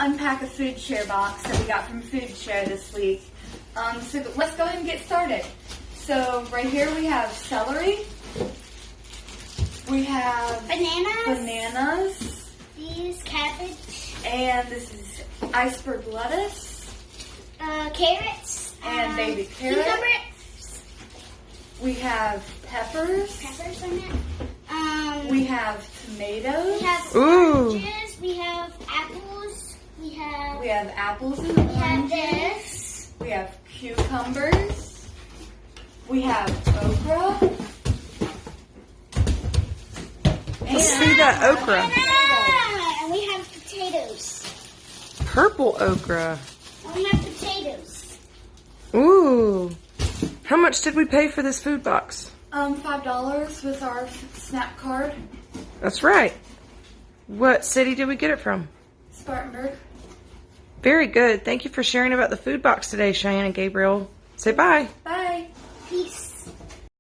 unpack a FoodShare box that we got from FoodShare this week. So let's go ahead and get started. So right here we have celery. We have bananas. These cabbage. And this is iceberg lettuce. Carrots. And baby carrots. Cucumbers. We have peppers. Peppers on it. We have tomatoes. We have Ooh. oranges. We have apples. We have Apples and we have oranges. this. We have cucumbers. We have okra. Let's see that okra. And we have potatoes. Purple okra. And we have potatoes. Ooh. How much did we pay for this food box? $5 with our SNAP card. That's right. What city did we get it from? Spartanburg. Very good. Thank you for sharing about the food box today, Cheyenne and Gabriel. Say bye. Bye. Peace.